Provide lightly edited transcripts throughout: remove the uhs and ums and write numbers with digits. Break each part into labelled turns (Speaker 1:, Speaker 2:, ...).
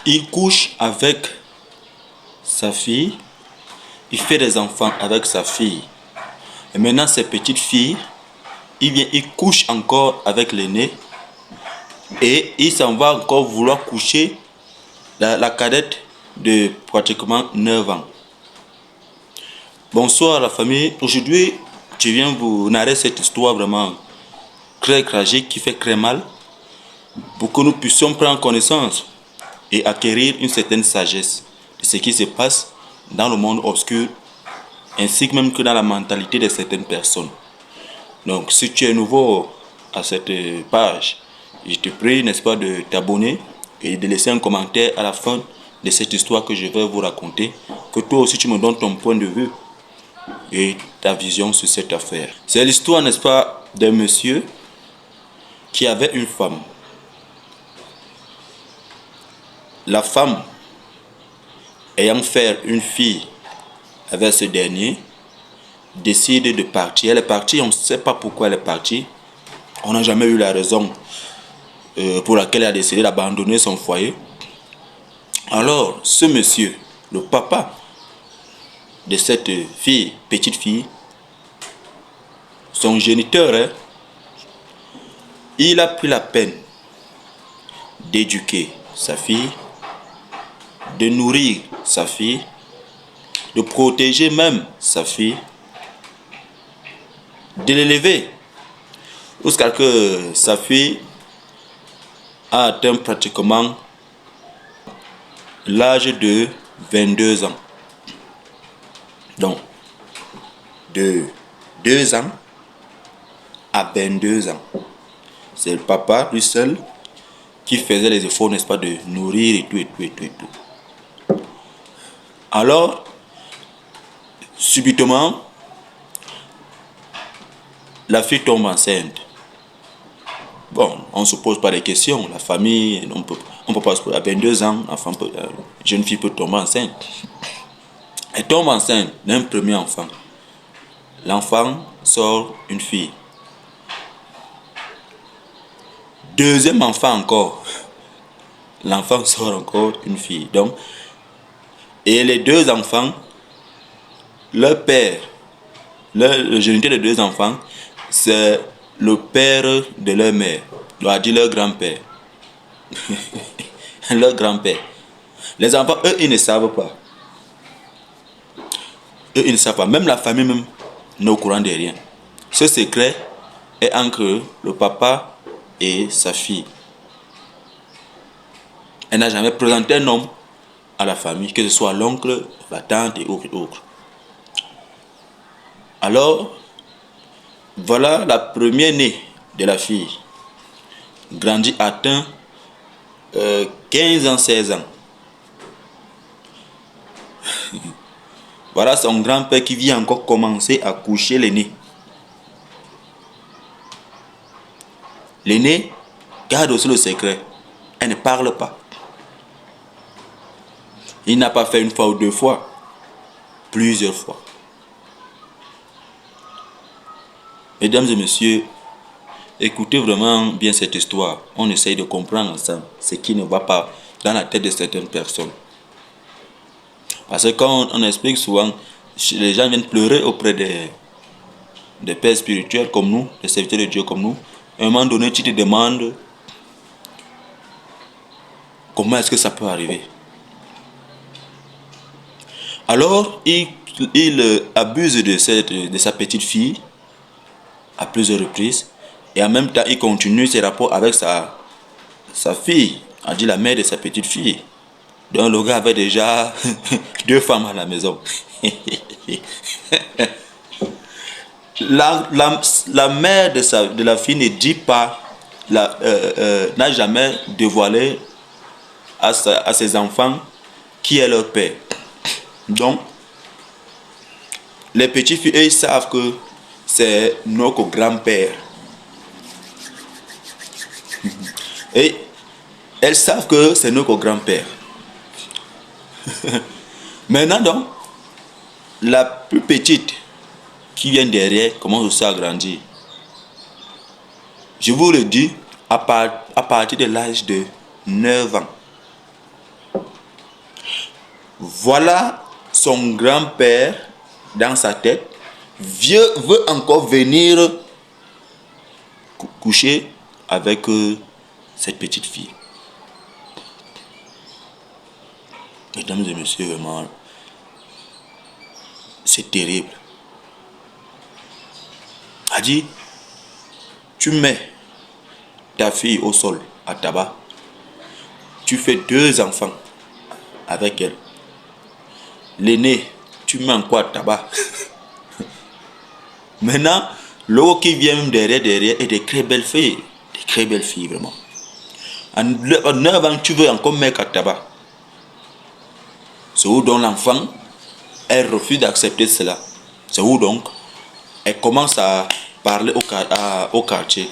Speaker 1: Il couche avec sa fille, il fait des enfants avec sa fille. Et maintenant, ses petites filles, il couche encore avec l'aîné et il s'en va encore vouloir coucher la cadette de pratiquement 9 ans. Bonsoir la famille, aujourd'hui je viens vous narrer cette histoire vraiment très tragique qui fait très mal pour que nous puissions prendre connaissance et acquérir une certaine sagesse de ce qui se passe dans le monde obscur ainsi que même que dans la mentalité de certaines personnes. Donc si tu es nouveau à cette page, je te prie, n'est-ce pas, de t'abonner et de laisser un commentaire à la fin de cette histoire que je vais vous raconter, que toi aussi tu me donnes ton point de vue et ta vision sur cette affaire. C'est l'histoire, n'est-ce pas, d'un monsieur qui avait une femme. La femme, ayant fait une fille avec ce dernier, décide de partir. Elle est partie, on ne sait pas pourquoi elle est partie. On n'a jamais eu la raison pour laquelle elle a décidé d'abandonner son foyer. Alors, ce monsieur, le papa de cette fille, petite fille, son géniteur, il a pris la peine d'éduquer sa fille, de nourrir sa fille, de protéger même sa fille, de l'élever jusqu'à ce que sa fille a atteint pratiquement l'âge de 22 ans. Donc, de 2 ans à 22 ans. C'est le papa, lui seul, qui faisait les efforts, n'est-ce pas, de nourrir et tout. Alors, subitement, la fille tombe enceinte. Bon, on ne se pose pas de questions. La famille, on peut pas se poser. À 22 ans, jeune fille peut tomber enceinte. Elle tombe enceinte d'un premier enfant. L'enfant sort une fille. Deuxième enfant encore. L'enfant sort encore une fille. Donc, et les deux enfants, leur père, le géniteur des deux enfants, c'est le père de leur mère. On a dit leur grand-père. Leur grand-père. Les enfants, eux, ils ne savent pas. Eux, ils ne savent pas. Même la famille même n'est au courant de rien. Ce secret est entre le papa et sa fille. Elle n'a jamais présenté un homme à la famille, que ce soit l'oncle, la tante et autres. Alors, voilà la première née de la fille. Grandit, atteint 15 ans, 16 ans. Voilà son grand-père qui vient encore commencer à coucher l'aîné. L'aîné garde aussi le secret. Elle ne parle pas. Il n'a pas fait une fois ou deux fois, plusieurs fois. Mesdames et messieurs, écoutez vraiment bien cette histoire. On essaye de comprendre ensemble ce qui ne va pas dans la tête de certaines personnes. Parce que quand on explique souvent, les gens viennent pleurer auprès des pères spirituels comme nous, des serviteurs de Dieu comme nous. À un moment donné, tu te demandes comment est-ce que ça peut arriver. Alors, il abuse de sa petite fille à plusieurs reprises et en même temps, il continue ses rapports avec sa fille, on dit la mère de sa petite fille. Donc le gars avait déjà 2 femmes à la maison. La mère de la fille ne dit pas, n'a jamais dévoilé à ses enfants qui est leur père. Donc, les petits filles, ils savent que c'est notre grand-père. Et elles savent que c'est notre grand-père. Maintenant donc, la plus petite qui vient derrière commence aussi à grandir. Je vous le dis, à partir de l'âge de 9 ans. Voilà son grand-père dans sa tête, veut encore venir coucher avec cette petite fille. Mesdames et messieurs, vraiment, c'est terrible. A dit, tu mets ta fille au sol à tabac, tu fais 2 enfants avec elle. L'aîné, tu mets en quoi tabac. Maintenant, l'autre qui vient derrière est des très belles filles. Des très belles filles, vraiment. En 9 ans, tu veux encore mettre à tabac. C'est où donc l'enfant, elle refuse d'accepter cela. C'est où donc elle commence à parler au quartier.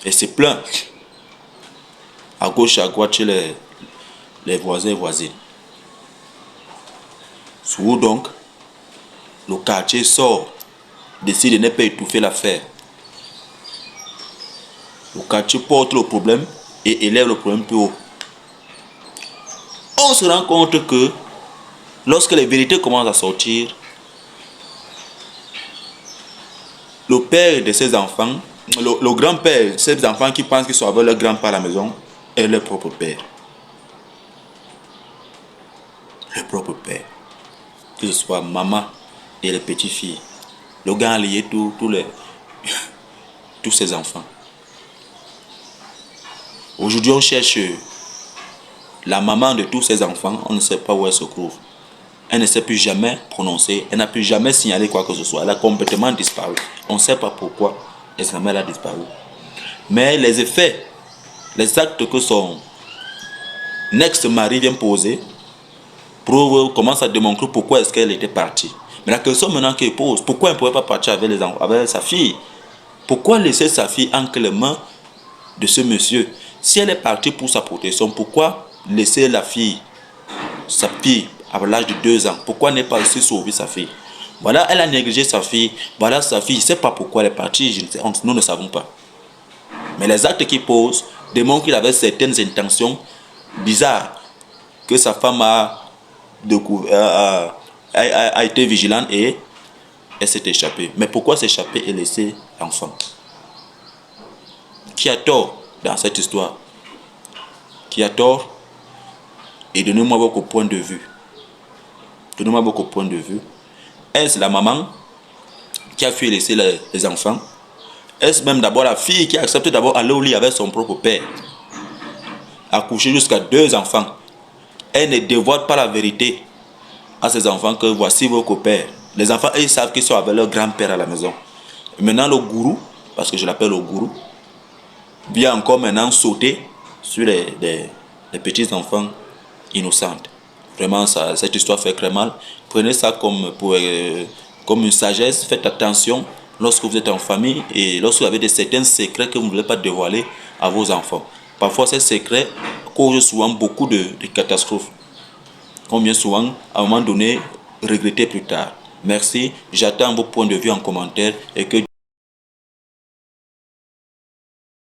Speaker 1: Et se plaint. À gauche, à droite, chez les voisins et voisines. C'est où donc le quartier sort, décide de ne pas étouffer l'affaire. Le quartier porte le problème et élève le problème plus haut. On se rend compte que lorsque les vérités commencent à sortir, le père de ces enfants, le grand-père de ces enfants qui pensent qu'ils sont avec leur grand-père à la maison, est leur propre père. Le propre père. Que ce soit maman et les petites filles. Le gars a lié tous ses enfants. Aujourd'hui, on cherche la maman de tous ces enfants. On ne sait pas où elle se trouve. Elle ne s'est plus jamais prononcée. Elle n'a plus jamais signalé quoi que ce soit. Elle a complètement disparu. On ne sait pas pourquoi elle a disparu. Mais les effets, les actes que son ex-mari vient poser, commence à démontrer pourquoi est-ce qu'elle était partie. Mais la question maintenant qu'elle pose, pourquoi elle ne pouvait pas partir avec sa fille? Pourquoi laisser sa fille entre les mains de ce monsieur? Si elle est partie pour sa protection, pourquoi laisser sa fille à l'âge de 2 ans? Pourquoi ne pas aussi sauver sa fille? Voilà, elle a négligé sa fille. Voilà sa fille. Je ne sais pas pourquoi elle est partie. Nous ne savons pas. Mais les actes qu'il pose démontrent qu'il avait certaines intentions bizarres, que sa femme a été vigilante et elle s'est échappée. Mais pourquoi s'échapper et laisser l'enfant? Qui a tort dans cette histoire? Qui a tort? Et donnez-moi votre point de vue. Donnez-moi votre point de vue. Est-ce la maman qui a fui laisser les enfants? Est-ce même d'abord la fille qui a accepté d'abord aller au lit avec son propre père, accoucher jusqu'à 2 enfants? Elle ne dévoile pas la vérité à ses enfants que voici votre père. Les enfants, ils savent qu'ils sont avec leur grand-père à la maison. Et maintenant, le gourou, parce que je l'appelle le gourou, vient encore maintenant sauter sur les petits enfants innocents. Vraiment, cette histoire fait très mal. Prenez ça comme une sagesse. Faites attention lorsque vous êtes en famille et lorsque vous avez certains secrets que vous ne voulez pas dévoiler à vos enfants. Parfois, ces secrets causent souvent beaucoup de catastrophes. Qu'on vient souvent, à un moment donné, regretter plus tard. Merci. J'attends vos points de vue en commentaire et que